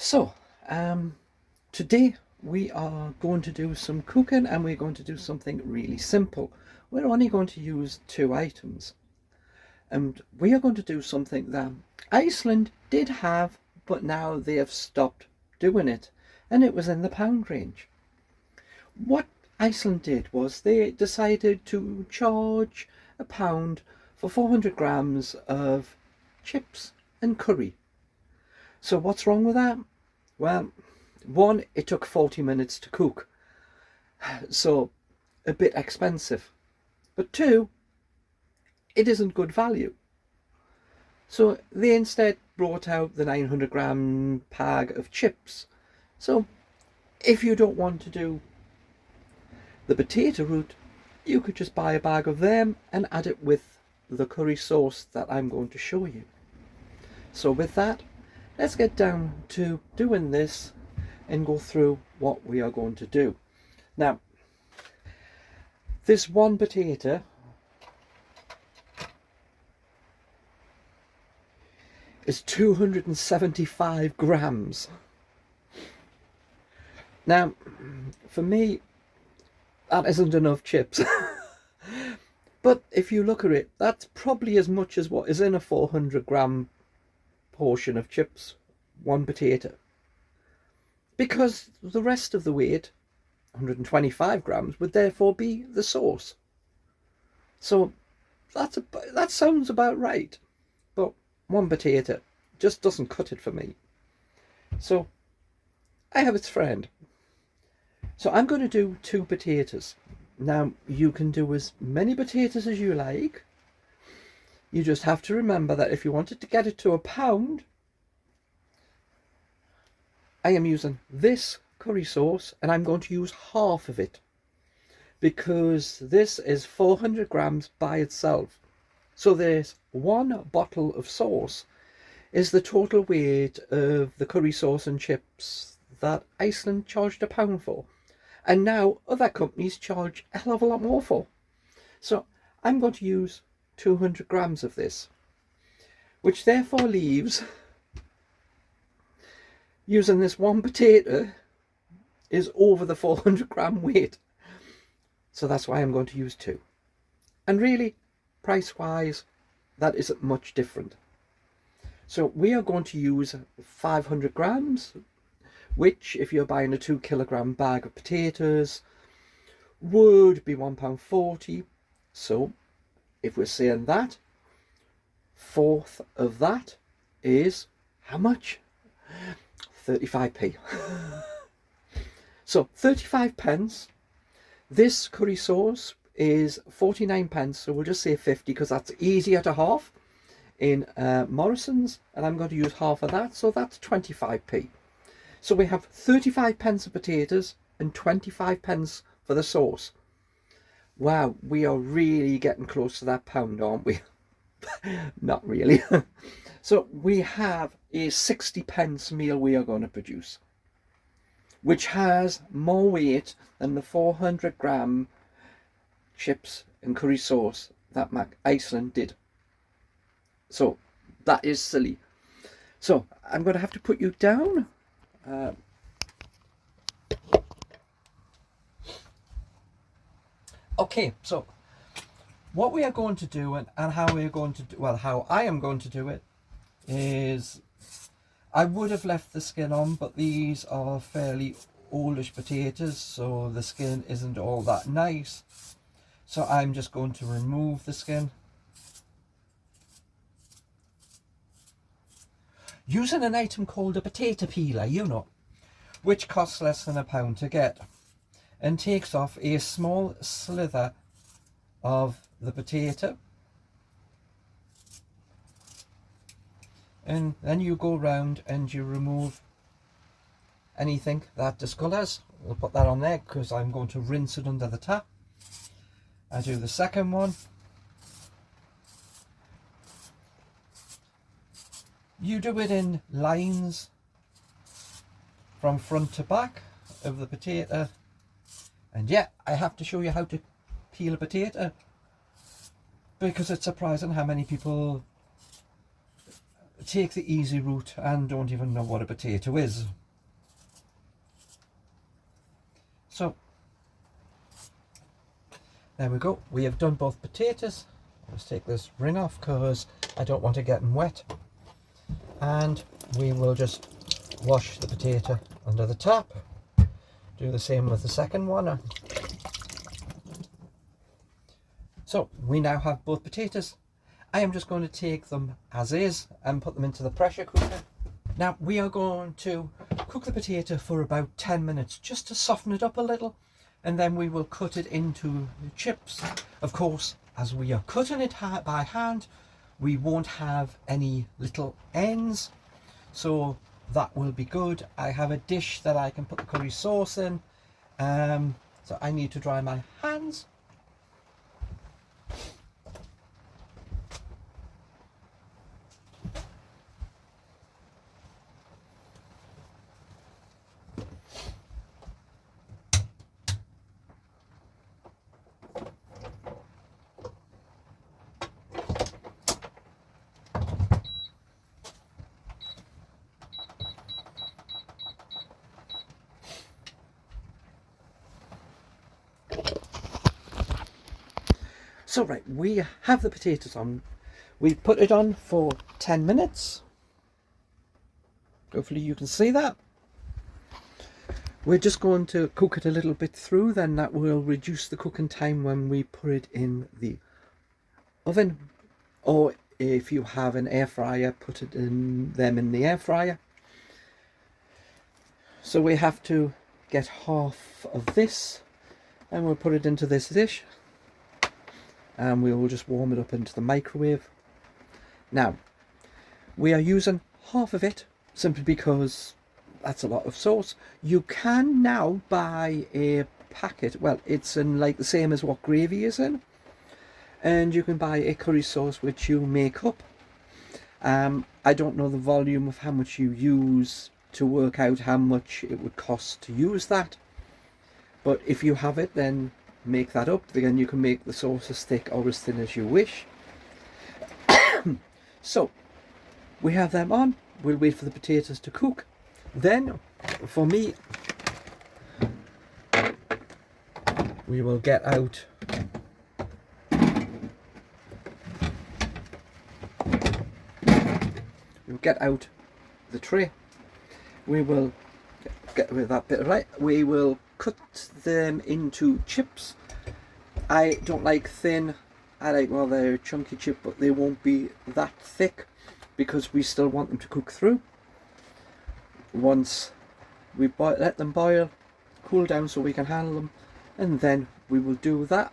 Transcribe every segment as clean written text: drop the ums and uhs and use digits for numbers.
So, today we are going to do some cooking and we're going to do something really simple. We're only going to use two items and we are going to do something that Iceland did have, but now they have stopped doing it, and it was in the pound range. What Iceland did was they decided to charge a pound for 400 grams of chips and curry. So what's wrong with that? Well, one, it took 40 minutes to cook, so a bit expensive. But two, it isn't good value. So they instead brought out the 900-gram bag of chips. So if you don't want to do the potato route, you could just buy a bag of them and add it with the curry sauce that I'm going to show you. So with that, let's get down to doing this and go through what we are going to do. Now, this one potato is 275 grams. Now, for me, that isn't enough chips. But if you look at it, that's probably as much as what is in a 400-gram portion of chips, one potato. Because the rest of the weight, 125 grams, would therefore be the sauce. So that sounds about right. But one potato just doesn't cut it for me. So I have its friend. So I'm going to do two potatoes. Now you can do as many potatoes as you like. You just have to remember that if you wanted to get it to a pound, I am using this curry sauce and I'm going to use half of it because this is 400 grams by itself. So there's one bottle of sauce is the total weight of the curry sauce and chips that Iceland charged a pound for. And now other companies charge a hell of a lot more for. So I'm going to use 200 grams of this, which therefore leaves, using this one potato, is over the 400-gram weight. So that's why I'm going to use two. And really, price-wise, that isn't much different. So we are going to use 500 grams, which, if you're buying a 2-kilogram bag of potatoes, would be £1.40. So if we're saying that, fourth of that is how much? 35p. So 35 pence. This curry sauce is 49 pence, so we'll just say 50 because that's easier to half in Morrison's, and I'm going to use half of that, so that's 25p. So we have 35 pence of potatoes and 25 pence for the sauce. Wow, we are really getting close to that pound, aren't we? Not really. So we have a 60 pence meal we are going to produce, which has more weight than the 400-gram chips and curry sauce that Iceland did. So that is silly. So I'm going to have to put you down. Okay, so what we are going to do and how we are going to do, well, how I am going to do it is, I would have left the skin on, but these are fairly oldish potatoes, so the skin isn't all that nice. So I'm just going to remove the skin. Using an item called a potato peeler, you know, which costs less than £1 to get, and takes off a small slither of the potato. And then you go round and you remove anything that discolours. We'll put that on there because I'm going to rinse it under the tap. I do the second one. You do it in lines from front to back of the potato. And yeah, I have to show you how to peel a potato because it's surprising how many people take the easy route and don't even know what a potato is. So there we go, we have done both potatoes. Let's take this ring off because I don't want to get them wet, and we will just wash the potato under the tap. Do the same with the second one. So we now have both potatoes. I am just going to take them as is and put them into the pressure cooker. Now we are going to cook the potato for about 10 minutes just to soften it up a little, and then we will cut it into chips. Of course, as we are cutting it by hand, we won't have any little ends, so that will be good. I have a dish that I can put the curry sauce in, so I need to dry my hands. So right, we have the potatoes on. We put it on for 10 minutes. Hopefully you can see that. We're just going to cook it a little bit through, then that will reduce the cooking time when we put it in the oven. Or if you have an air fryer, put it in the air fryer. So we have to get half of this and we'll put it into this dish. And we will just warm it up into the microwave. Now, we are using half of it simply because that's a lot of sauce. You can now buy a packet, well, it's in like the same as what gravy is in, and you can buy a curry sauce which you make up. I don't know the volume of how much you use to work out how much it would cost to use that, but if you have it, then make that up. Again, you can make the sauce as thick or as thin as you wish. So we have them on. We'll wait for the potatoes to cook. Then for me, we will get out the tray. We will get rid of that bit, right? We will cut them into chips. I don't like thin, I like, well, they're chunky chip, but they won't be that thick because we still want them to cook through. Once we let them boil, cool down so we can handle them, and then we will do that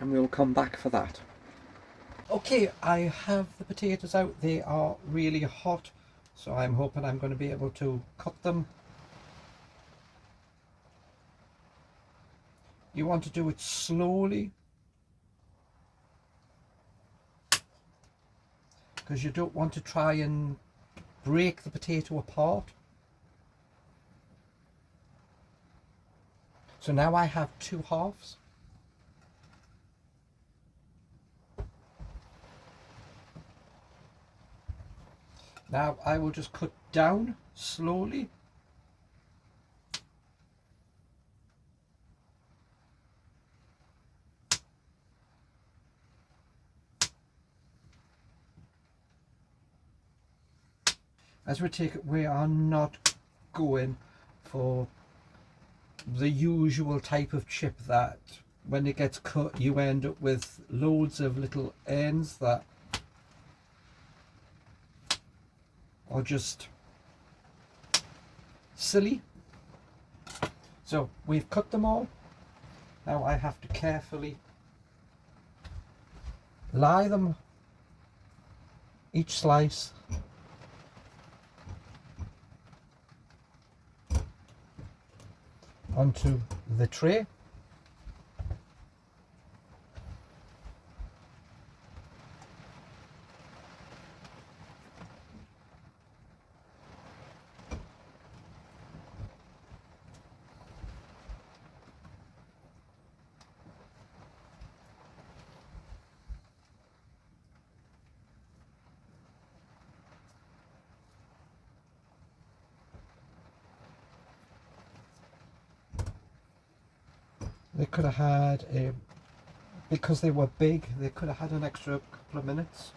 and we'll come back for that. Okay, I have the potatoes out. They are really hot, so I'm hoping I'm going to be able to cut them. You want to do it slowly because you don't want to try and break the potato apart. So now I have two halves. Now I will just cut down slowly. As we take it, we are not going for the usual type of chip that when it gets cut you end up with loads of little ends that are just silly. So we've cut them all. Now I have to carefully lie them, each slice, onto the tray. They could have had a, because they were big, they could have had an extra couple of minutes.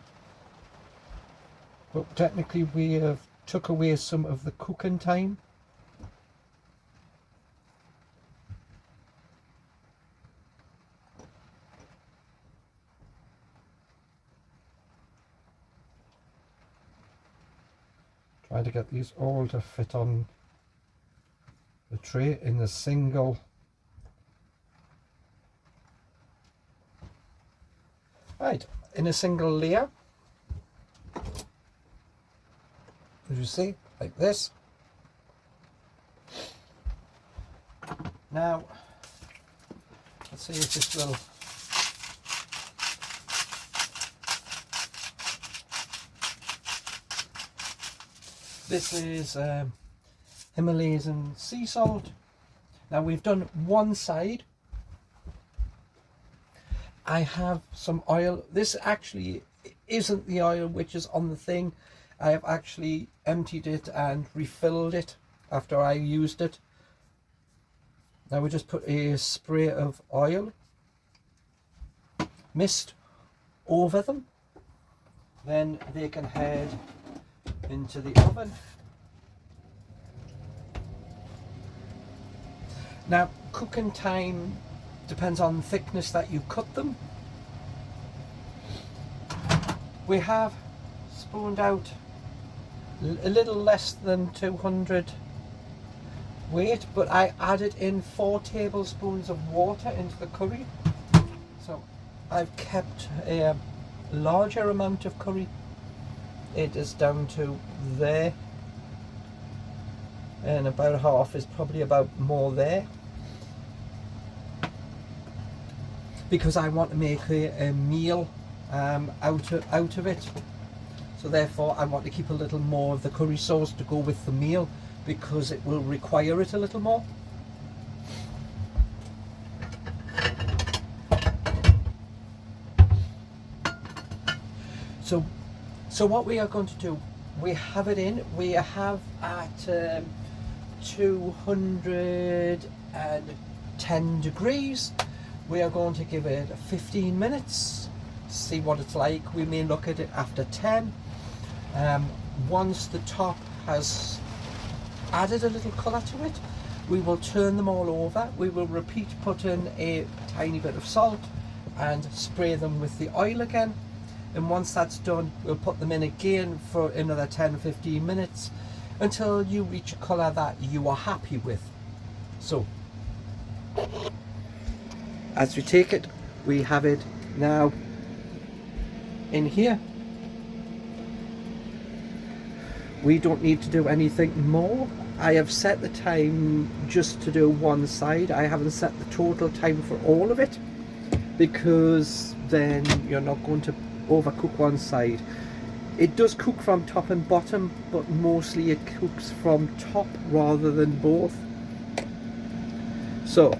But technically we have took away some of the cooking time. Trying to get these all to fit on the tray in a single in a single layer, as you see, like this. Now let's see if this will this is Himalayan sea salt. Now we've done one side. I have some oil. This actually isn't the oil which is on the thing. I have actually emptied it and refilled it after I used it. Now we just put a spray of oil mist over them. Then they can head into the oven. Now cooking time depends on the thickness that you cut them. We have spooned out a little less than 200 weight, but I added in 4 tablespoons of water into the curry, so I've kept a larger amount of curry. It is down to there, and about half is probably about more there, because I want to make a meal out of it. So therefore I want to keep a little more of the curry sauce to go with the meal, because it will require it a little more. So what we are going to do, we have it in, we have at 210 degrees. We are going to give it 15 minutes, see what it's like. We may look at it after 10. Once the top has added a little colour to it, we will turn them all over. We will repeat, put in a tiny bit of salt and spray them with the oil again. And once that's done, we'll put them in again for another 10-15 minutes until you reach a colour that you are happy with. So as we take it, we have it now in here. We don't need to do anything more. I have set the time just to do one side. I haven't set the total time for all of it, because then you're not going to overcook one side. It does cook from top and bottom, but mostly it cooks from top rather than both. So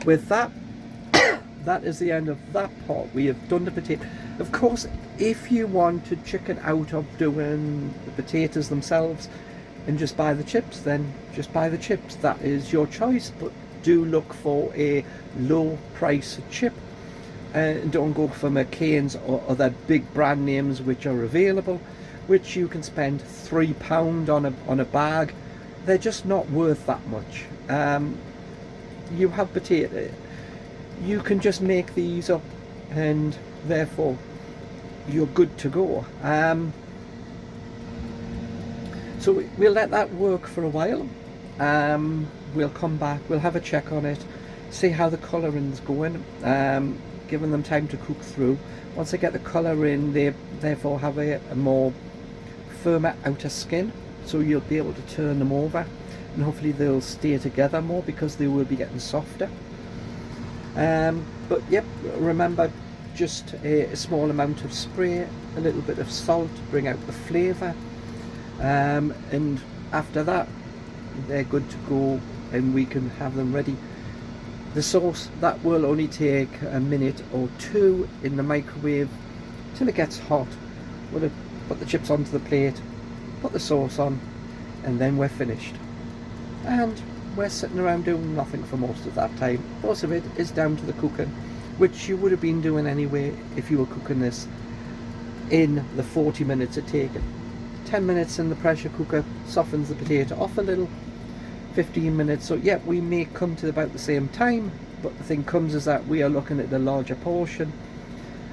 with that, that is the end of that part. We have done the potato. Of course, if you want to chicken out of doing the potatoes themselves and just buy the chips, then just buy the chips. That is your choice, but do look for a low price chip. And don't go for McCain's or other big brand names which are available, which you can spend £3 on a bag. They're just not worth that much. You have potato, you can just make these up, and therefore you're good to go. So we'll let that work for a while. We'll come back, we'll have a check on it, see how the colouring's going. Giving them time to cook through. Once they get the colour in, they therefore have a more firmer outer skin, so you'll be able to turn them over, and hopefully they'll stay together more because they will be getting softer. But yep, remember, just a small amount of spray, a little bit of salt to bring out the flavour, and after that they're good to go and we can have them ready. The sauce, that will only take a minute or two in the microwave till it gets hot. We'll put the chips onto the plate, put the sauce on, and then we're finished. And we're sitting around doing nothing for most of that time. Most of it is down to the cooking, which you would have been doing anyway if you were cooking this in the 40 minutes it taken. 10 minutes in the pressure cooker softens the potato off a little. 15 minutes, so yeah, we may come to about the same time, but the thing comes is that we are looking at a larger portion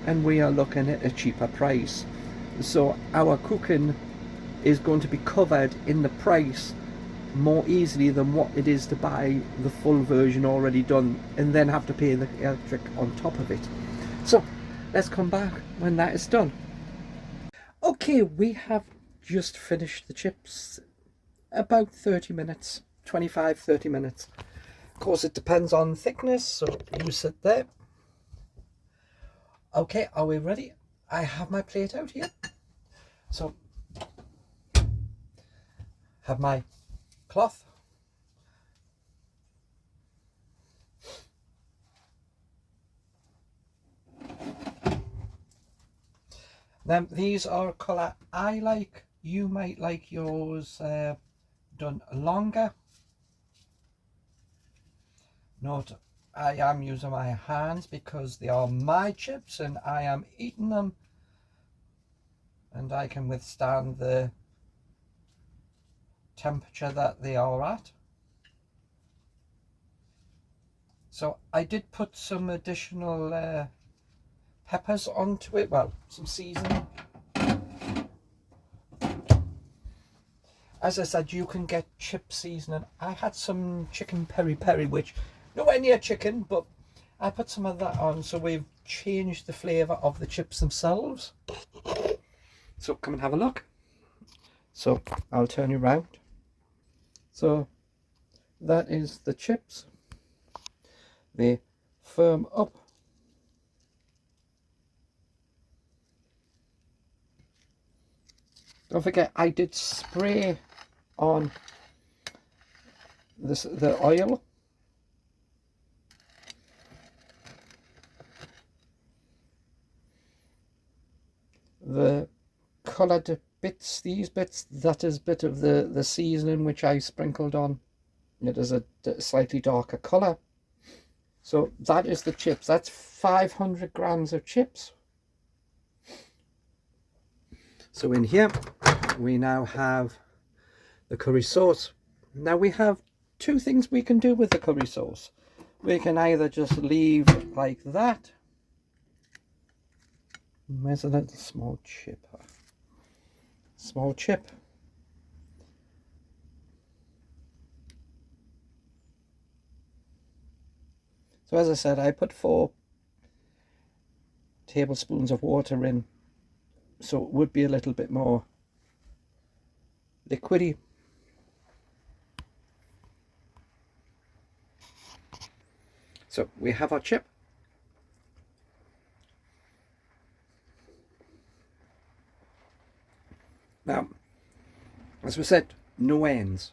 and we are looking at a cheaper price, so our cooking is going to be covered in the price more easily than what it is to buy the full version already done and then have to pay the electric on top of it. So let's come back when that is done. Okay, we have just finished the chips, about 30 minutes, 25-30 minutes. Of course it depends on thickness, so you sit there. Okay, are we ready? I have my plate out here, so have my cloth. Now these are a colour I like. You might like yours done longer. Note, I am using my hands because they are my chips and I am eating them, and I can withstand the temperature that they are at. So I did put some additional peppers onto it, well, some seasoning. As I said, you can get chip seasoning. I had some chicken peri peri, which nowhere near chicken, but I put some of that on, so we've changed the flavour of the chips themselves. So come and have a look. So I'll turn you round. So that is the chips. They firm up. Don't forget, I did spray on the oil. The coloured bits, these bits, that is a bit of the seasoning which I sprinkled on. It is a slightly darker colour. So that is the chips. That's 500 grams of chips. So in here we now have the curry sauce. Now we have two things we can do with the curry sauce. We can either just leave it like that. Where's a little small chip? Small chip. So as I said, I put 4 tablespoons of water in, so it would be a little bit more liquidy. So we have our chip. Now, as we said, no ends.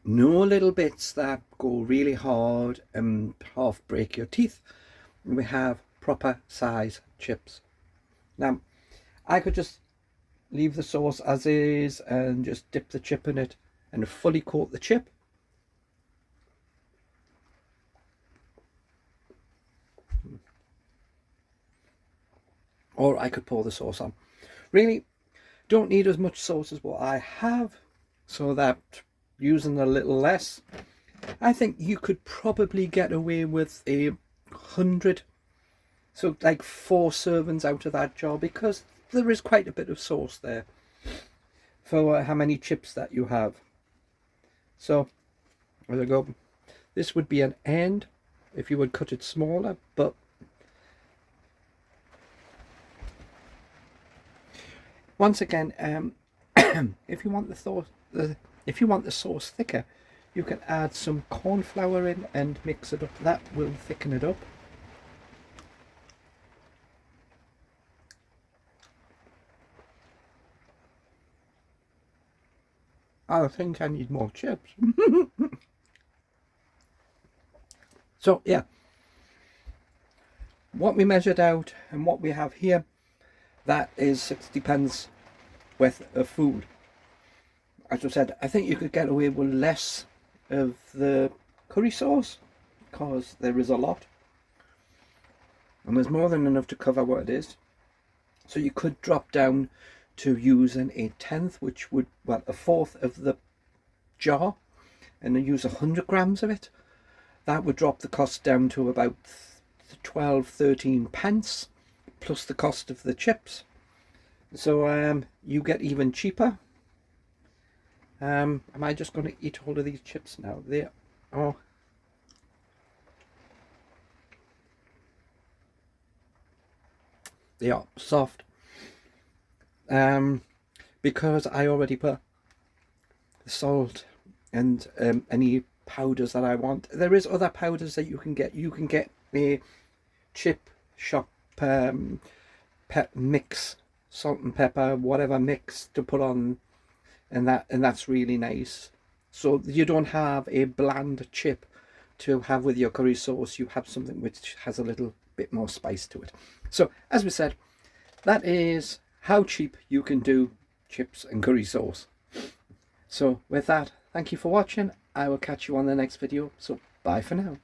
No little bits that go really hard and half break your teeth. We have proper size chips. Now, I could just leave the sauce as is and just dip the chip in it and fully coat the chip. Or I could pour the sauce on. Really, don't need as much sauce as what I have, so that using a little less, I think you could probably get away with 100, so like 4 servings out of that jar, because there is quite a bit of sauce there for how many chips that you have. So there we go. This would be an end if you would cut it smaller, but once again, if you want the sauce thicker, you can add some corn flour in and mix it up. That will thicken it up. I think I need more chips. So yeah, what we measured out and what we have here, that is 60 pence worth of food. As I said, I think you could get away with less of the curry sauce, because there is a lot. And there's more than enough to cover what it is. So you could drop down to using a tenth, which would, well, a fourth of the jar, and then use 100 grams of it. That would drop the cost down to about 12-13 pence, plus the cost of the chips. So you get even cheaper. Am I just going to eat all of these chips now? They are, they are soft. Because I already put the salt and any powders that I want. There is other powders that you can get. You can get a chip shop mix, salt and pepper, whatever mix to put on, and that's really nice. So you don't have a bland chip to have with your curry sauce. You have something which has a little bit more spice to it. So as we said, that is how cheap you can do chips and curry sauce. So with that, thank you for watching. I will catch you on the next video. So bye for now.